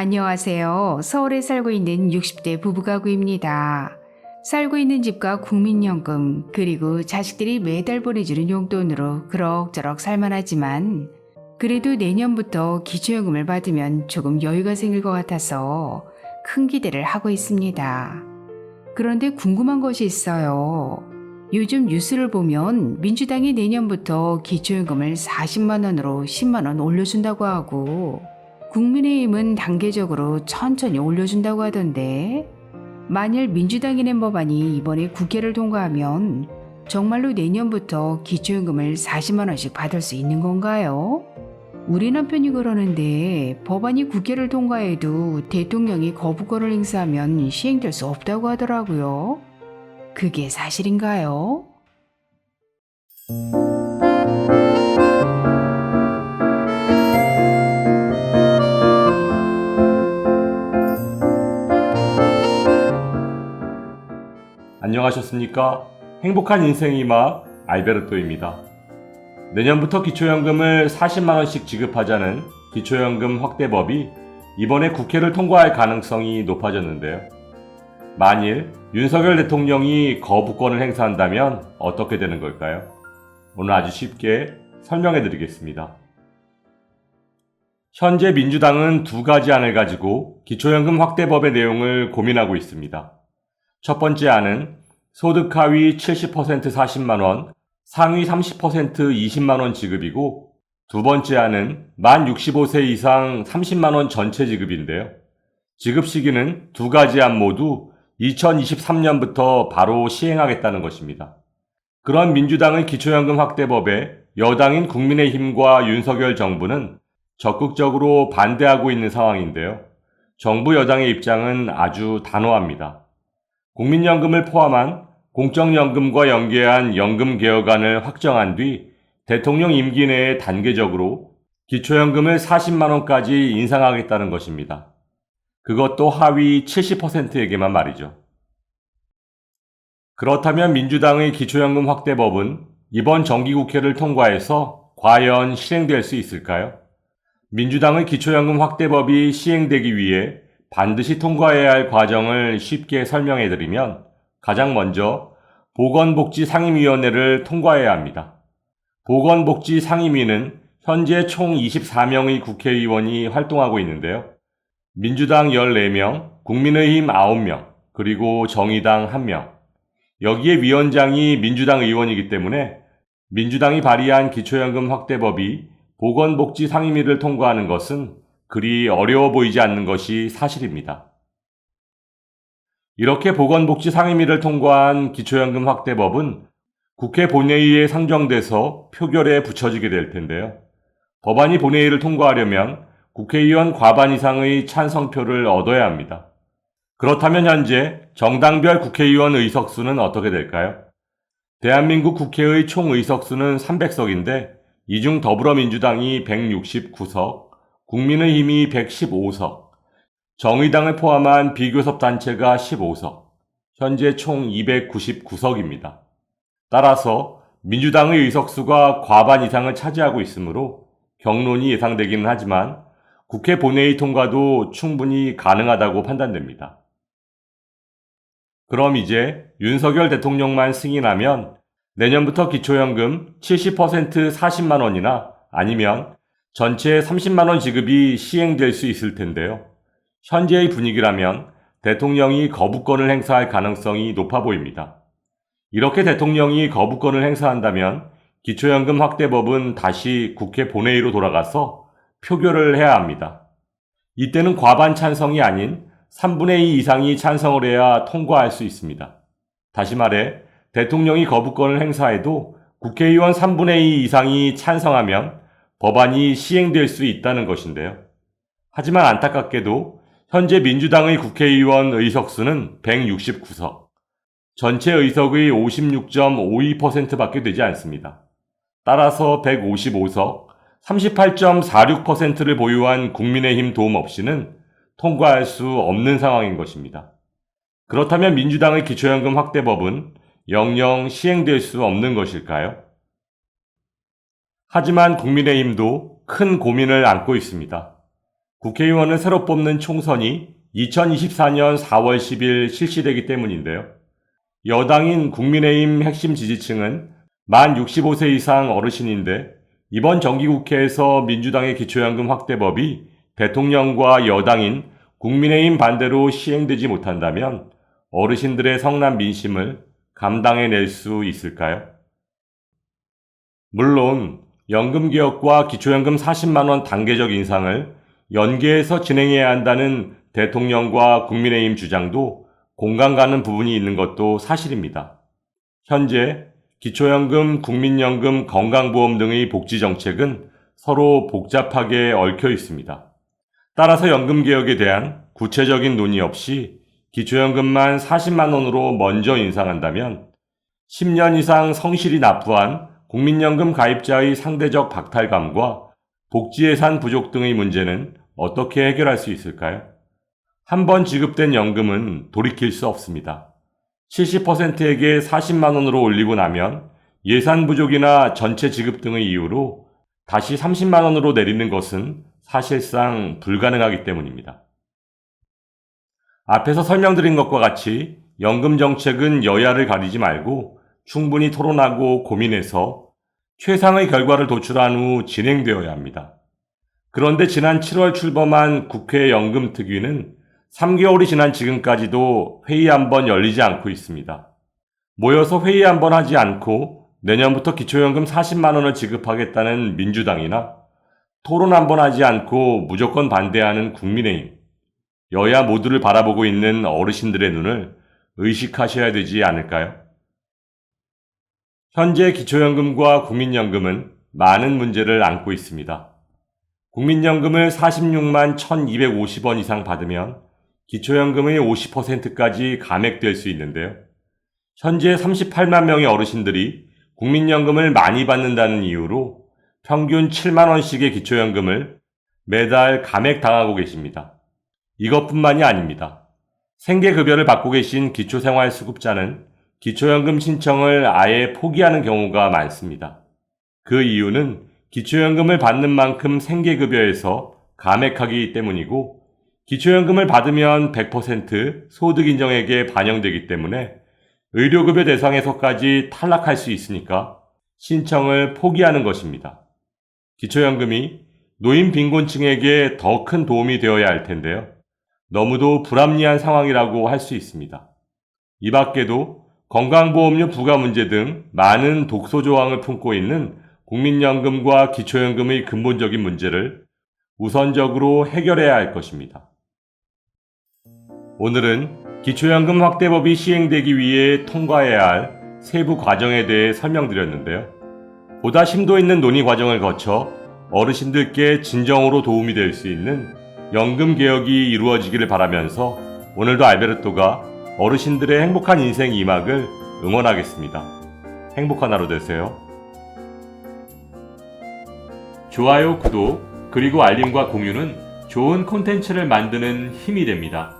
안녕하세요. 서울에 살고 있는 60대 부부가구입니다. 살고 있는 집과 국민연금 그리고 자식들이 매달 보내주는 용돈으로 그럭저럭 살만하지만 그래도 내년부터 기초연금을 받으면 조금 여유가 생길 것 같아서 큰 기대를 하고 있습니다. 그런데 궁금한 것이 있어요. 요즘 뉴스를 보면 민주당이 내년부터 기초연금을 40만 원으로 10만 원 올려준다고 하고 국민의힘은 단계적으로 천천히 올려준다고 하던데 만일 민주당이 낸 법안이 이번에 국회를 통과하면 정말로 내년부터 기초연금을 40만 원씩 받을 수 있는 건가요? 우리 남편이 그러는데 법안이 국회를 통과해도 대통령이 거부권을 행사하면 시행될 수 없다고 하더라고요. 그게 사실인가요? 안녕하셨습니까? 행복한 인생의 막 알베르토입니다. 내년부터 기초연금을 40만원씩 지급하자는 기초연금 확대법이 이번에 국회를 통과할 가능성이 높아졌는데요. 만일 윤석열 대통령이 거부권을 행사한다면 어떻게 되는 걸까요? 오늘 아주 쉽게 설명해 드리겠습니다. 현재 민주당은 두 가지 안을 가지고 기초연금 확대법의 내용을 고민하고 있습니다. 첫 번째 안은 소득 하위 70% 40만원, 상위 30% 20만원 지급이고 두 번째 안은 만 65세 이상 30만원 전체 지급인데요. 지급 시기는 두 가지 안 모두 2023년부터 바로 시행하겠다는 것입니다. 그런 민주당의 기초연금 확대법에 여당인 국민의힘과 윤석열 정부는 적극적으로 반대하고 있는 상황인데요. 정부 여당의 입장은 아주 단호합니다. 국민연금을 포함한 공적연금과 연계한 연금개혁안을 확정한 뒤 대통령 임기 내에 단계적으로 기초연금을 40만원까지 인상하겠다는 것입니다. 그것도 하위 70%에게만 말이죠. 그렇다면 민주당의 기초연금 확대법은 이번 정기국회를 통과해서 과연 실행될 수 있을까요? 민주당의 기초연금 확대법이 시행되기 위해 반드시 통과해야 할 과정을 쉽게 설명해드리면 가장 먼저 보건복지상임위원회를 통과해야 합니다. 보건복지상임위는 현재 총 24명의 국회의원이 활동하고 있는데요. 민주당 14명, 국민의힘 9명, 그리고 정의당 1명. 여기에 위원장이 민주당 의원이기 때문에 민주당이 발의한 기초연금 확대법이 보건복지상임위를 통과하는 것은 그리 어려워 보이지 않는 것이 사실입니다. 이렇게 보건복지상임위를 통과한 기초연금 확대법은 국회 본회의에 상정돼서 표결에 붙여지게 될 텐데요. 법안이 본회의를 통과하려면 국회의원 과반 이상의 찬성표를 얻어야 합니다. 그렇다면 현재 정당별 국회의원 의석수는 어떻게 될까요? 대한민국 국회의 총 의석수는 300석인데 이 중 더불어민주당이 169석, 국민의힘이 115석, 정의당을 포함한 비교섭단체가 15석, 현재 총 299석입니다. 따라서 민주당의 의석수가 과반 이상을 차지하고 있으므로 경론이 예상되기는 하지만 국회 본회의 통과도 충분히 가능하다고 판단됩니다. 그럼 이제 윤석열 대통령만 승인하면 내년부터 기초연금 70% 40만 원이나 아니면 전체 30만 원 지급이 시행될 수 있을 텐데요. 현재의 분위기라면 대통령이 거부권을 행사할 가능성이 높아 보입니다. 이렇게 대통령이 거부권을 행사한다면 기초연금 확대법은 다시 국회 본회의로 돌아가서 표결을 해야 합니다. 이때는 과반 찬성이 아닌 3분의 2 이상이 찬성을 해야 통과할 수 있습니다. 다시 말해 대통령이 거부권을 행사해도 국회의원 3분의 2 이상이 찬성하면 법안이 시행될 수 있다는 것인데요. 하지만 안타깝게도 현재 민주당의 국회의원 의석수는 169석, 전체 의석의 56.52%밖에 되지 않습니다. 따라서 155석, 38.46%를 보유한 국민의힘 도움 없이는 통과할 수 없는 상황인 것입니다. 그렇다면 민주당의 기초연금 확대법은 영영 시행될 수 없는 것일까요? 하지만 국민의힘도 큰 고민을 안고 있습니다. 국회의원을 새로 뽑는 총선이 2024년 4월 10일 실시되기 때문인데요. 여당인 국민의힘 핵심 지지층은 만 65세 이상 어르신인데 이번 정기국회에서 민주당의 기초연금 확대법이 대통령과 여당인 국민의힘 반대로 시행되지 못한다면 어르신들의 성난 민심을 감당해낼 수 있을까요? 물론 연금개혁과 기초연금 40만원 단계적 인상을 연계해서 진행해야 한다는 대통령과 국민의힘 주장도 공감 가는 부분이 있는 것도 사실입니다. 현재 기초연금, 국민연금, 건강보험 등의 복지정책은 서로 복잡하게 얽혀 있습니다. 따라서 연금개혁에 대한 구체적인 논의 없이 기초연금만 40만원으로 먼저 인상한다면 10년 이상 성실히 납부한 국민연금 가입자의 상대적 박탈감과 복지예산 부족 등의 문제는 어떻게 해결할 수 있을까요? 한 번 지급된 연금은 돌이킬 수 없습니다. 70%에게 40만원으로 올리고 나면 예산 부족이나 전체 지급 등의 이유로 다시 30만원으로 내리는 것은 사실상 불가능하기 때문입니다. 앞에서 설명드린 것과 같이 연금 정책은 여야를 가리지 말고 충분히 토론하고 고민해서 최상의 결과를 도출한 후 진행되어야 합니다. 그런데 지난 7월 출범한 국회 연금특위는 3개월이 지난 지금까지도 회의 한 번 열리지 않고 있습니다. 모여서 회의 한 번 하지 않고 내년부터 기초연금 40만원을 지급하겠다는 민주당이나 토론 한 번 하지 않고 무조건 반대하는 국민의힘, 여야 모두를 바라보고 있는 어르신들의 눈을 의식하셔야 되지 않을까요? 현재 기초연금과 국민연금은 많은 문제를 안고 있습니다. 국민연금을 46만 1,250원 이상 받으면 기초연금의 50%까지 감액될 수 있는데요. 현재 38만 명의 어르신들이 국민연금을 많이 받는다는 이유로 평균 7만원씩의 기초연금을 매달 감액당하고 계십니다. 이것뿐만이 아닙니다. 생계급여를 받고 계신 기초생활수급자는 기초연금 신청을 아예 포기하는 경우가 많습니다. 그 이유는 기초연금을 받는 만큼 생계급여에서 감액하기 때문이고 기초연금을 받으면 100% 소득인정액에 반영되기 때문에 의료급여 대상에서까지 탈락할 수 있으니까 신청을 포기하는 것입니다. 기초연금이 노인 빈곤층에게 더 큰 도움이 되어야 할 텐데요. 너무도 불합리한 상황이라고 할 수 있습니다. 이 밖에도 건강보험료 부과 문제 등 많은 독소 조항을 품고 있는 국민연금과 기초연금의 근본적인 문제를 우선적으로 해결해야 할 것입니다. 오늘은 기초연금 확대법이 시행되기 위해 통과해야 할 세부 과정에 대해 설명드렸는데요. 보다 심도 있는 논의 과정을 거쳐 어르신들께 진정으로 도움이 될 수 있는 연금 개혁이 이루어지기를 바라면서 오늘도 알베르토가 어르신들의 행복한 인생 2막을 응원하겠습니다. 행복한 하루 되세요. 좋아요, 구독, 그리고 알림과 공유는 좋은 콘텐츠를 만드는 힘이 됩니다.